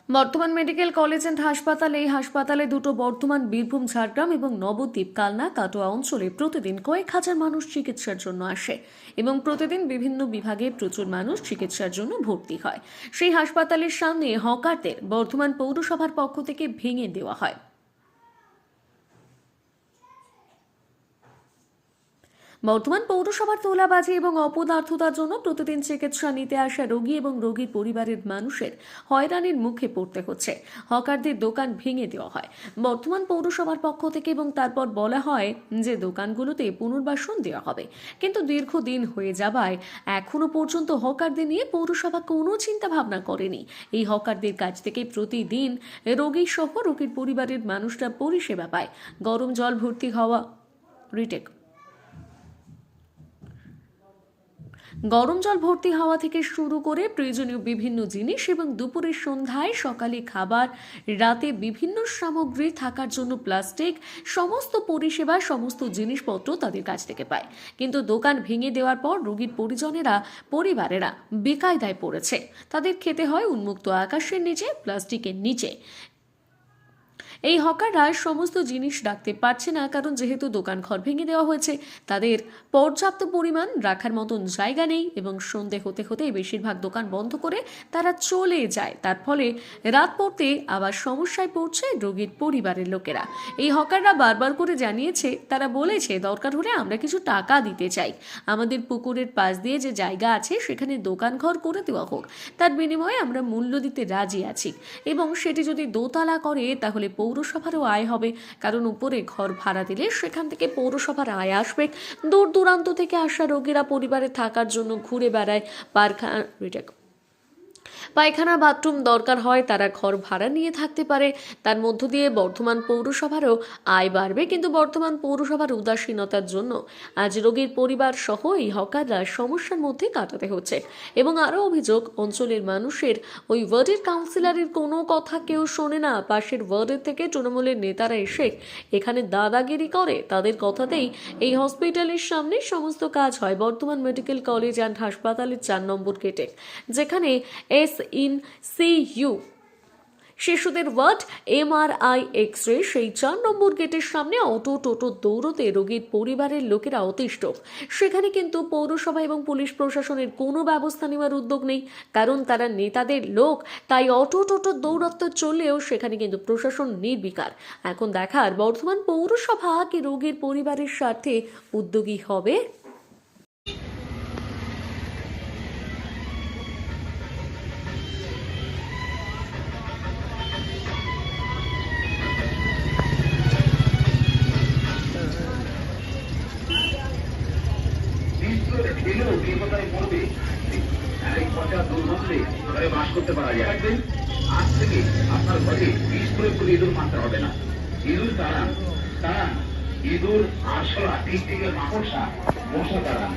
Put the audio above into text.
Bardhaman medical college and হাসপাতালে দুটো বর্ধমান, বীরভূম, ঝাড়গ্রাম এবং নবদ্বীপ, কালনা, কাটোয়া অঞ্চলে প্রতিদিন কয়েক হাজার মানুষ চিকিৎসার জন্য আসে এবং প্রতিদিন বিভিন্ন বিভাগে প্রচুর মানুষ চিকিৎসার জন্য ভর্তি হয়। সেই হাসপাতালের সামনে হকারদের বর্ধমান পৌরসভার পক্ষ থেকে ভেঙে দেওয়া হয়। বর্ধমান পৌরসভার তোলাবাজি এবং অপদার্থতার জন্য প্রতিদিন চিকিৎসা নিতে আসা রোগী এবং রোগীর পরিবারের মানুষের হয়রানির মুখে পড়তে হচ্ছে। হকারদের দোকান ভেঙে দেওয়া হয় বর্ধমান পৌরসভার পক্ষ থেকে এবং তারপর বলা হয় যে দোকানগুলোতে পুনর্বাসন দেওয়া হবে, কিন্তু দীর্ঘদিন হয়ে যাওয়ায় এখনো পর্যন্ত হকারদের নিয়ে পৌরসভা কোনো চিন্তা ভাবনা করেনি। এই হকারদের কাছ থেকে প্রতিদিন রোগী সহ রোগীর পরিবারের মানুষরা পরিষেবা পায়। গরম জল ভর্তি হওয়া থেকে শুরু করে প্রয়োজনীয় বিভিন্ন জিনিস এবং দুপুরের সন্ধ্যায় সকালে খাবার, রাতে বিভিন্ন সামগ্রী, থাকার জন্য প্লাস্টিক, সমস্ত পরিষেবা, সমস্ত জিনিসপত্র তাদের কাছ থেকে পায়। কিন্তু দোকান ভেঙে দেওয়ার পর রোগীর পরিবারেরা বেকায়দায় পড়েছে। তাদের খেতে হয় উন্মুক্ত আকাশের নিচে, প্লাস্টিকের নিচে। এই হকাররা সমস্ত জিনিস রাখতে পারছে না, কারণ যেহেতু দোকান ঘর ভেঙে দেওয়া হয়েছে, তাদের পর্যাপ্ত পরিমাণ রাখার মতন জায়গা নেই এবং সন্ধে হতে হতে বেশিরভাগ দোকান বন্ধ করে তারা চলে যায়। তার ফলে রাত পড়তে আবার সমস্যায় পড়ছে রোগীর পরিবারের লোকেরা। এই হকাররা বারবার করে জানিয়েছে, তারা বলেছে দরকার হলে আমরা কিছু টাকা দিতে চাই, আমাদের পুকুরের পাশ দিয়ে যে জায়গা আছে সেখানে দোকান ঘর করে দেওয়া হোক, তার বিনিময়ে আমরা মূল্য দিতে রাজি আছি এবং সেটি যদি দোতলা করে তাহলে পৌরসভারও আয় হবে, কারণ উপরে ঘর ভাড়া দিলে সেখান থেকে পৌরসভার আয় আসবে। দূর দূরান্ত থেকে আসা রোগীরা পরিবারে থাকার জন্য ঘুরে বেড়ায়, পায়খানা, বাথরুম দরকার হয়, তারা ঘর ভাড়া নিয়ে থাকতে পারে। তার মধ্য দিয়ে বর্ধমান পৌরসভারও আয় বাড়বে, কিন্তু বর্ধমান পৌরসভার উদাসীনতার জন্য আজ রোগীর পরিবার সহ এই হকাররা সমস্যার মধ্যে কাটাতে হচ্ছে। এবং আরও অভিযোগ, অঞ্চলের মানুষের ওই ওয়ার্ডের কাউন্সিলরের কোনো কথা কেউ শোনে না। পাশের ওয়ার্ডের থেকে তৃণমূলের নেতারা এসে এখানে দাদাগিরি করে, তাদের কথাতেই এই হসপিটালের সামনে সমস্ত কাজ হয়। বর্ধমান মেডিকেল কলেজ অ্যান্ড হাসপাতালের 4 নম্বর গেটে, যেখানে SICU শিশুদের ওয়ার্ড, MRI, এক্স-রে, সেই 4 নম্বর গেটের সামনে অটো টোটো দৌড়তে রোগীর পরিবারের লোকেরা অতিষ্ঠ। সেখানে কিন্তু পৌরসভা এবং পুলিশ প্রশাসনের কোনো ব্যবস্থা নেওয়ার উদ্যোগ নেই, কারণ তারা নেতাদের লোক, তাই অটো টোটো দৌড়ত্ব চললেও সেখানে কিন্তু প্রশাসন নির্বিকার। এখন দেখার বর্ধমান পৌরসভা কি রোগীর পরিবারের স্বার্থে উদ্যোগী হবে। বাস করতে পারা যায়। আজ থেকে আপনার ঘরে বিষ প্রয়োগ করে ইঁদুর মারতে হবে না। ইঁদুর তাড়ান, ইঁদুর, আরশোলা, টিকটিকের মাকড়সা, মশা তাড়ান।